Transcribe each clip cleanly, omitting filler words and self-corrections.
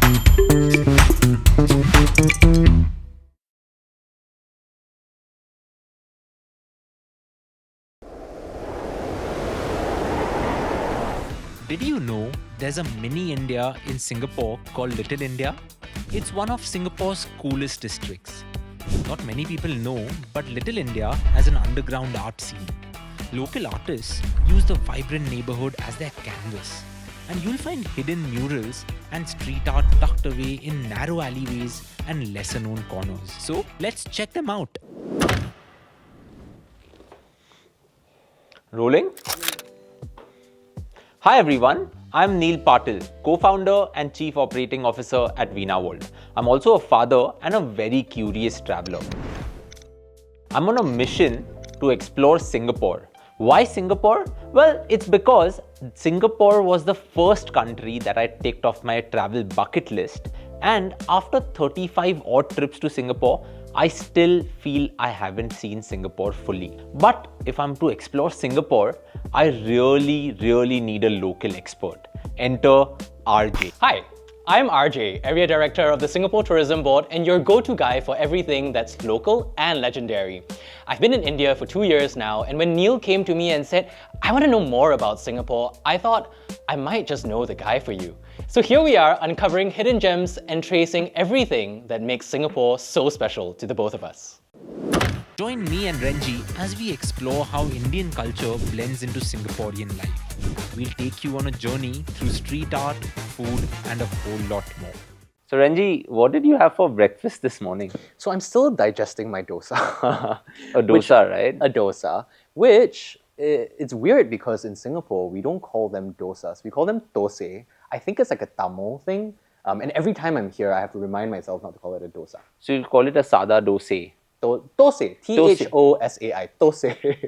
Did you know there's a mini India in Singapore called Little India? It's one of Singapore's coolest districts. Not many people know, but Little India has an underground art scene. Local artists use the vibrant neighbourhood as their canvas. And you'll find hidden murals and street art tucked away in narrow alleyways and lesser known corners. So let's check them out. Rolling? Hi everyone, I'm Neil Patil, co-founder and chief operating officer at Veena World. I'm also a father and a very curious traveler. I'm on a mission to explore Singapore. Why Singapore? Well, it's because Singapore was the first country that I ticked off my travel bucket list, and after 35 odd trips to Singapore, I still feel I haven't seen Singapore fully. But if I'm to explore Singapore, I really need a local expert. Enter RJ. Hi, I'm RJ, Area Director of the Singapore Tourism Board and your go-to guy for everything that's local and legendary. I've been in India for 2 years now, and when Neil came to me and said, I want to know more about Singapore, I thought I might just know the guy for you. So here we are, uncovering hidden gems and tracing everything that makes Singapore so special to the both of us. Join me and Renjie as we explore how Indian culture blends into Singaporean life. We'll take you on a journey through street art, food, and a whole lot more. So Renjie, what did you have for breakfast this morning? So I'm still digesting my dosa. A dosa, right? A dosa, which it's weird because in Singapore, we don't call them dosas. We call them tose. I think it's like a Tamil thing. And every time I'm here, I have to remind myself not to call it a dosa. So you'll call it a sada dosa. Tose. T-H-O-S-A-I. Tose.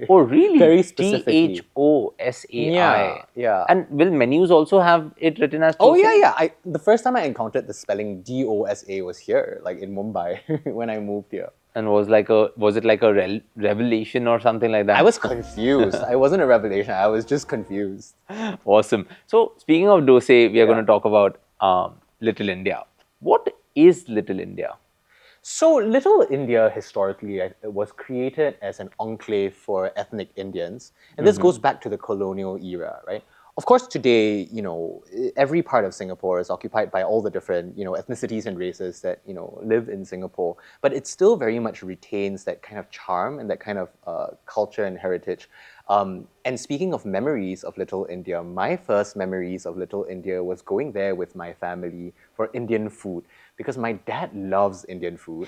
Oh, really? Very specifically. T-H-O-S-A-I. Yeah. And will menus also have it written as Oh, dosa? yeah. The first time I encountered the spelling D-O-S-A was here, like in Mumbai, when I moved here. And was it like a revelation or something like that? I was confused. I wasn't a revelation. I was just confused. Awesome. So speaking of dosa, we are going to talk about Little India. What is Little India? So Little India historically was created as an enclave for ethnic Indians. And this goes back to the colonial era, right? Of course, today, every part of Singapore is occupied by all the different, ethnicities and races that, live in Singapore. But it still very much retains that kind of charm and that kind of culture and heritage. And speaking of memories of Little India, my first memories of Little India was going there with my family for Indian food, because my dad loves Indian food.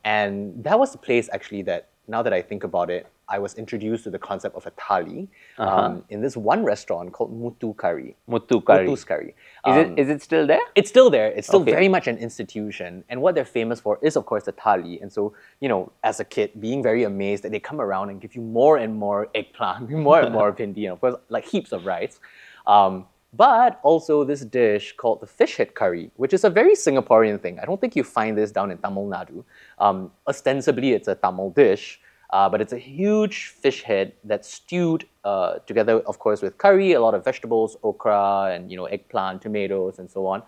And that was the place actually that, now that I think about it, I was introduced to the concept of a thali in this one restaurant called Muthu Curry. Muthu's Curry. Is it still there? It's still there. It's still very much an institution. And what they're famous for is, of course, the thali. And so, as a kid, being very amazed that they come around and give you more and more eggplant, more and more bhindi, and of course, like heaps of rice. But also this dish called the fish head curry, which is a very Singaporean thing. I don't think you find this down in Tamil Nadu. Ostensibly, it's a Tamil dish, but it's a huge fish head that's stewed together, of course, with curry, a lot of vegetables, okra, and eggplant, tomatoes, and so on.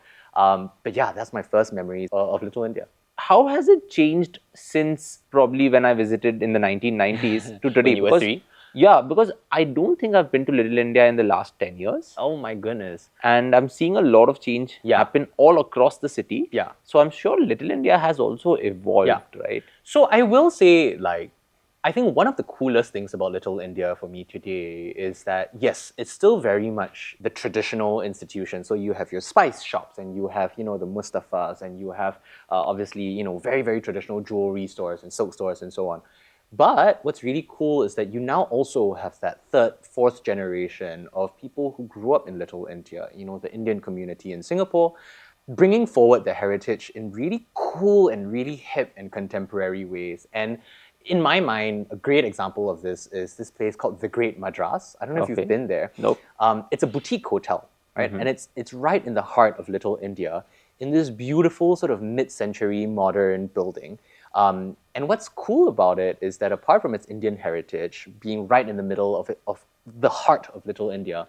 But yeah, that's my first memory of Little India. How has it changed since probably when I visited in the 1990s to today? When you were 3? Yeah, because I don't think I've been to Little India in the last 10 years. Oh my goodness. And I'm seeing a lot of change happen all across the city. Yeah. So I'm sure Little India has also evolved, right? So I will say, I think one of the coolest things about Little India for me today is that, yes, it's still very much the traditional institution. So you have your spice shops, and you have, the Mustafas, and you have, obviously, very, very traditional jewelry stores and silk stores and so on. But what's really cool is that you now also have that third, fourth generation of people who grew up in Little India, the Indian community in Singapore, bringing forward their heritage in really cool and really hip and contemporary ways. And in my mind, a great example of this is this place called The Great Madras. I don't know if you've been there. Nope. It's a boutique hotel, right? And it's right in the heart of Little India, in this beautiful sort of mid-century modern building. And what's cool about it is that apart from its Indian heritage being right in the middle of the heart of Little India,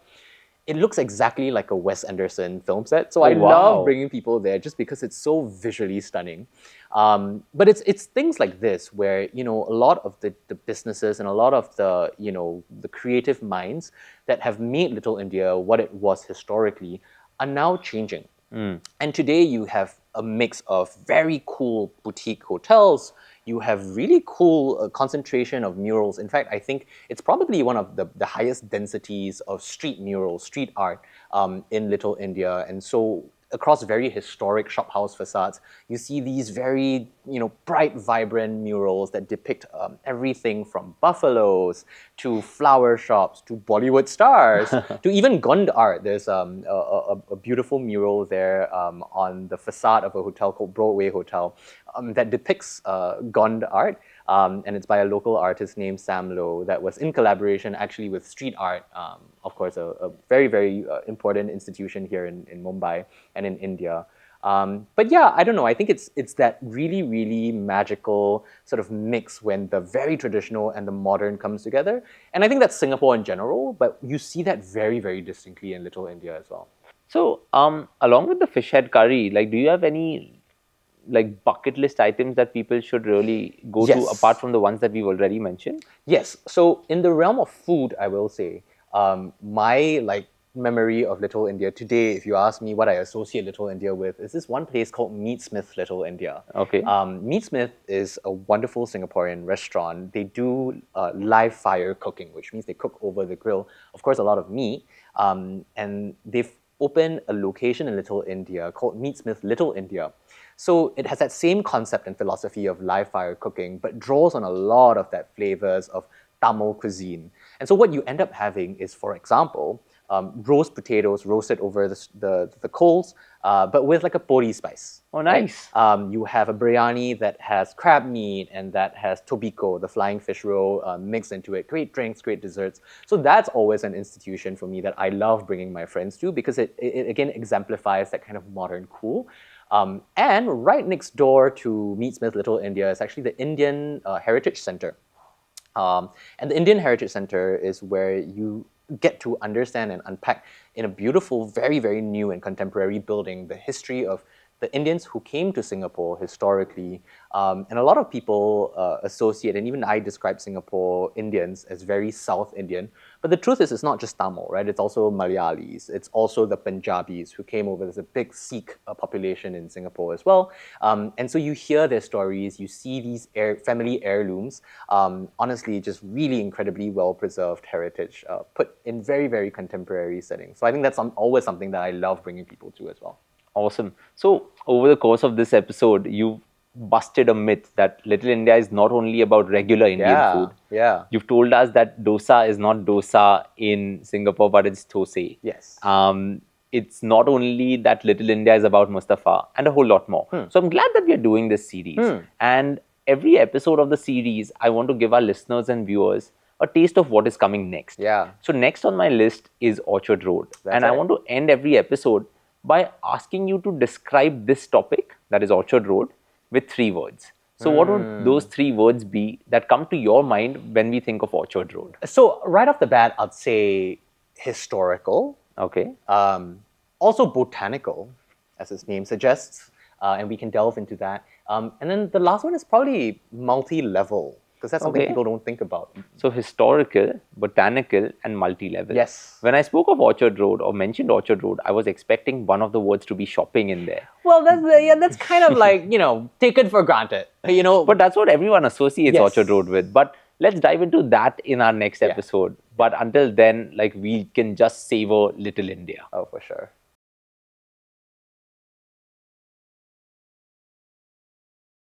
it looks exactly like a Wes Anderson film set. So I wow. love bringing people there just because it's so visually stunning. But it's things like this where, you know, a lot of the businesses and a lot of the, you know, the creative minds that have made Little India what it was historically are now changing. And today you have a mix of very cool boutique hotels. You have really cool concentration of murals. In fact, I think it's probably one of the highest densities of street murals, street art in Little India. And so across very historic shophouse facades, you see these very, you know, bright, vibrant murals that depict everything from buffaloes to flower shops to Bollywood stars to even Gond art. There's a beautiful mural there on the facade of a hotel called Broadway Hotel that depicts Gond art. And it's by a local artist named Sam Low that was in collaboration actually with street art, of course, a very, very important institution here in Mumbai and in India. But yeah, I don't know. I think it's that really, really magical sort of mix when the very traditional and the modern comes together. And I think that's Singapore in general, but you see that very, very distinctly in Little India as well. So, along with the fish head curry, like, do you have any like bucket list items that people should really go to apart from the ones that we've already mentioned? Yes. So in the realm of food, I will say my like memory of Little India today, if you ask me what I associate Little India with, is this one place called Meatsmith Little India. Okay. Meatsmith is a wonderful Singaporean restaurant. They do live fire cooking, which means they cook over the grill. Of course, a lot of meat. And they've opened a location in Little India called Meatsmith Little India. So it has that same concept and philosophy of live fire cooking, but draws on a lot of that flavors of Tamil cuisine. And so what you end up having is, for example, roast potatoes roasted over the coals, but with like a pori spice. Oh, nice. Right? You have a biryani that has crab meat and that has tobiko, the flying fish roll, mixed into it. Great drinks, great desserts. So that's always an institution for me that I love bringing my friends to because it again exemplifies that kind of modern cool. And right next door to Meatsmith Little India is actually the Indian Heritage Center. And the Indian Heritage Center is where you get to understand and unpack in a beautiful, very, very new and contemporary building the history of the Indians who came to Singapore historically. And a lot of people associate, and even I describe Singapore Indians as very South Indian. But the truth is, it's not just Tamil, right? It's also Malayalis. It's also the Punjabis who came over. There's a big Sikh population in Singapore as well. And so you hear their stories, you see these family heirlooms, honestly, just really incredibly well-preserved heritage, put in very, very contemporary settings. So I think that's always something that I love bringing people to as well. Awesome. So, over the course of this episode, you've busted a myth that Little India is not only about regular Indian food. Yeah. You've told us that dosa is not dosa in Singapore, but it's thosai. Yes. It's not only that Little India is about Mustafa and a whole lot more. So, I'm glad that we are doing this series. And every episode of the series, I want to give our listeners and viewers a taste of what is coming next. Yeah. So, next on my list is Orchard Road. I want to end every episode by asking you to describe this topic, that is Orchard Road, with 3 words. So what would those 3 words be that come to your mind when we think of Orchard Road? So right off the bat, I'd say historical. Okay. Also botanical, as its name suggests, and we can delve into that. And then the last one is probably multi-level, because that's something people don't think about. So historical, botanical, and multi-level. Yes. When I spoke of Orchard Road or mentioned Orchard Road, I was expecting one of the words to be shopping in there. Well, that's kind of like, taken for granted, But that's what everyone associates Orchard Road with. But let's dive into that in our next episode. But until then, we can just savor Little India. Oh, for sure.